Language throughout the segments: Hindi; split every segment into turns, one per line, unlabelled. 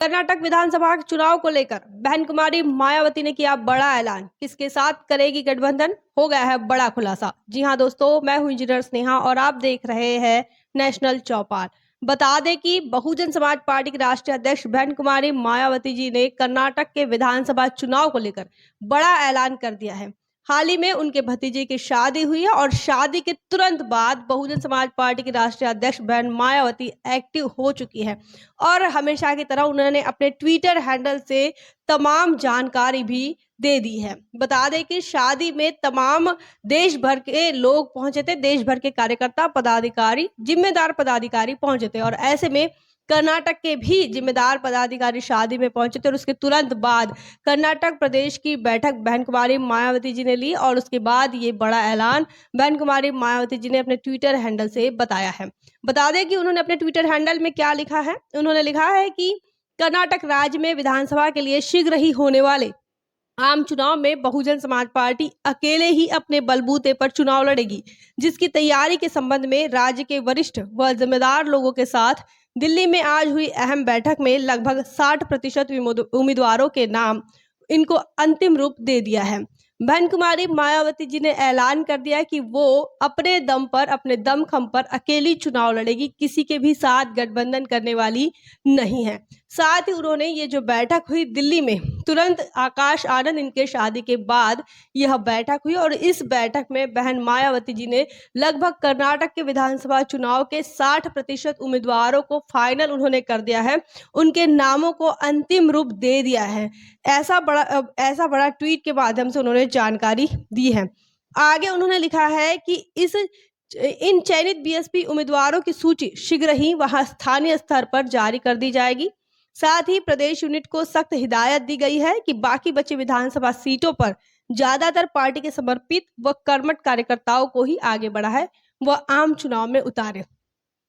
कर्नाटक विधानसभा के चुनाव को लेकर बहन कुमारी मायावती ने किया बड़ा ऐलान। किसके साथ करेगी गठबंधन, हो गया है बड़ा खुलासा। जी हां दोस्तों, मैं हूं इंजीनियर स्नेहा और आप देख रहे हैं नेशनल चौपाल। बता दें कि बहुजन समाज पार्टी की राष्ट्रीय अध्यक्ष बहन कुमारी मायावती जी ने कर्नाटक के विधानसभा चुनाव को लेकर बड़ा ऐलान कर दिया है। हाल ही में उनके भतीजे की शादी हुई है और शादी के तुरंत बाद बहुजन समाज पार्टी की राष्ट्रीय अध्यक्ष बहन मायावती एक्टिव हो चुकी है और हमेशा की तरह उन्होंने अपने ट्विटर हैंडल से तमाम जानकारी भी दे दी है। बता दें कि शादी में तमाम देश भर के लोग पहुंचे थे, देश भर के कार्यकर्ता, पदाधिकारी, जिम्मेदार पदाधिकारी पहुंचे थे और ऐसे में कर्नाटक के भी जिम्मेदार पदाधिकारी शादी में पहुंचे थे और उसके तुरंत बाद कर्नाटक प्रदेश की बैठक बहन कुमारी मायावती जी ने ली और उसके बाद ये बड़ा ऐलान बहन कुमारी मायावती जी ने अपने ट्विटर हैंडल से बताया है। बता दें कि उन्होंने अपने ट्विटर हैंडल में क्या लिखा है। उन्होंने लिखा है कि कर्नाटक राज्य में विधानसभा के लिए शीघ्र ही होने वाले आम चुनाव में बहुजन समाज पार्टी अकेले ही अपने बलबूते पर चुनाव लड़ेगी, जिसकी तैयारी के संबंध में राज्य के वरिष्ठ व जिम्मेदार लोगों के साथ दिल्ली में आज हुई अहम बैठक में लगभग 60% उम्मीदवारों के नाम इनको अंतिम रूप दे दिया है। बहन कुमारी मायावती जी ने ऐलान कर दिया कि वो अपने दम पर, अपने दमखम पर अकेली चुनाव लड़ेगी, किसी के भी साथ गठबंधन करने वाली नहीं है। साथ ही उन्होंने ये जो बैठक हुई दिल्ली में, तुरंत आकाश आनंद इनके शादी के बाद यह बैठक हुई और इस बैठक में बहन मायावती जी ने लगभग कर्नाटक के विधानसभा चुनाव के 60% उम्मीदवारों को फाइनल उन्होंने कर दिया है, उनके नामों को अंतिम रूप दे दिया है। ऐसा बड़ा ट्वीट के माध्यम से उन्होंने जानकारी दी है। आगे उन्होंने लिखा है कि इन चयनित बीएसपी उम्मीदवारों की सूची शीघ्र ही वहां स्थानीय स्तर पर जारी कर दी जाएगी। साथ ही प्रदेश यूनिट को सख्त हिदायत दी गई है कि बाकी बची विधानसभा सीटों पर ज्यादातर पार्टी के समर्पित व कर्मठ कार्यकर्ताओं को ही आगे बढ़ाए व आम चुनाव में उतारे।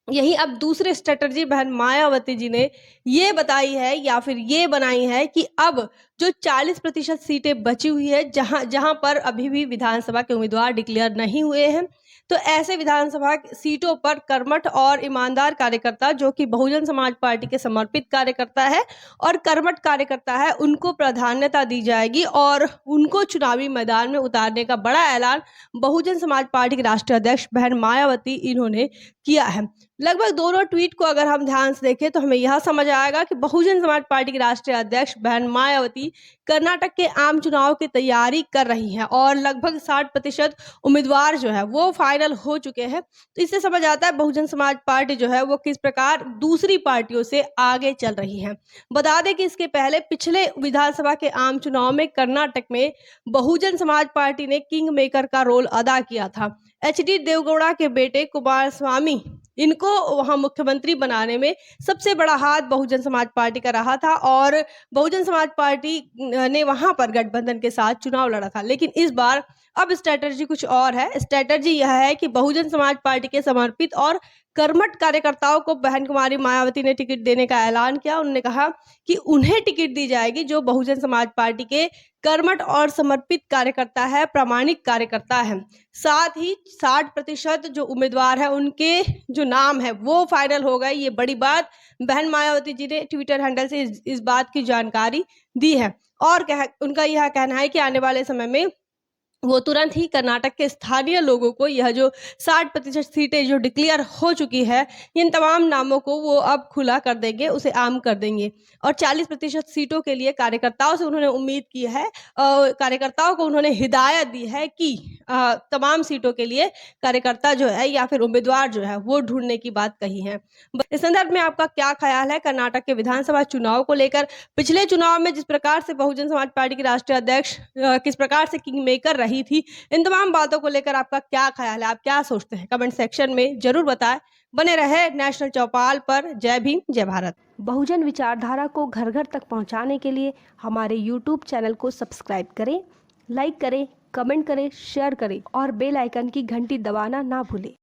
यही अब दूसरे स्ट्रेटजी बहन मायावती जी ने ये बताई है या फिर ये बनाई है कि अब जो 40% सीटें बची हुई है, जहां पर अभी भी विधानसभा के उम्मीदवार डिक्लेयर नहीं हुए हैं, तो ऐसे विधानसभा सीटों पर कर्मठ और ईमानदार कार्यकर्ता, जो कि बहुजन समाज पार्टी के समर्पित कार्यकर्ता है और कर्मठ कार्यकर्ता है, उनको प्राधान्यता दी जाएगी और उनको चुनावी मैदान में उतारने का बड़ा ऐलान बहुजन समाज पार्टी के राष्ट्रीय अध्यक्ष बहन मायावती इन्होंने किया है। लगभग दोनों ट्वीट को अगर हम ध्यान से देखें तो हमें यह समझ आएगा कि बहुजन समाज पार्टी की राष्ट्रीय अध्यक्ष बहन मायावती कर्नाटक के आम चुनाव की तैयारी कर रही हैं और लगभग 60% उम्मीदवार जो है वो फाइनल हो चुके हैं। तो इससे समझ आता है बहुजन समाज पार्टी जो है वो किस प्रकार दूसरी पार्टियों से आगे चल रही है। बता दें कि इसके पहले पिछले विधानसभा के आम चुनाव में कर्नाटक में बहुजन समाज पार्टी ने किंग मेकर का रोल अदा किया था। एचडी देवगौड़ा के बेटे कुमारस्वामी, इनको वहां मुख्यमंत्री बनाने में सबसे बड़ा हाथ बहुजन समाज पार्टी का रहा था और बहुजन समाज पार्टी ने वहां पर गठबंधन के साथ चुनाव लड़ा था। लेकिन इस बार अब स्ट्रेटजी कुछ और है। स्ट्रेटजी यह है कि बहुजन समाज पार्टी के समर्पित और कर्मठ कार्यकर्ताओं को बहन कुमारी मायावती ने टिकट देने का ऐलान किया। उन्होंने कहा कि उन्हें टिकट दी जाएगी जो बहुजन समाज पार्टी के कर्मठ और समर्पित कार्यकर्ता है, प्रामाणिक कार्यकर्ता है। साथ ही 60% जो उम्मीदवार है उनके जो नाम है वो फाइनल हो गए। ये बड़ी बात बहन मायावती जी ने ट्विटर हैंडल से इस बात की जानकारी दी है और उनका यह कहना है कि आने वाले समय में वो तुरंत ही कर्नाटक के स्थानीय लोगों को यह जो 60% सीटें जो डिक्लेयर हो चुकी है, इन तमाम नामों को वो अब खुला कर देंगे, उसे आम कर देंगे और 40% सीटों के लिए कार्यकर्ताओं से उन्होंने उम्मीद की है, कार्यकर्ताओं को उन्होंने हिदायत दी है कि तमाम सीटों के लिए कार्यकर्ता जो है या फिर उम्मीदवार जो है वो ढूंढने की बात कही है। इस संदर्भ में आपका क्या ख्याल है कर्नाटक के विधानसभा चुनाव को लेकर? पिछले चुनाव में जिस प्रकार से बहुजन समाज पार्टी के राष्ट्रीय अध्यक्ष किस प्रकार से किंग मेकर रही थी, इन तमाम बातों को लेकर आपका क्या ख्याल है? आप क्या सोचते हैं? कमेंट सेक्शन में जरूर बताएं। बने रहे नेशनल चौपाल पर। जय भीम, जय भारत। बहुजन विचारधारा को घर घर तक पहुंचाने के लिए हमारे YouTube चैनल को सब्सक्राइब करें, लाइक करें, कमेंट करें, शेयर करें और बेल आइकन की घंटी दबाना ना भूलें।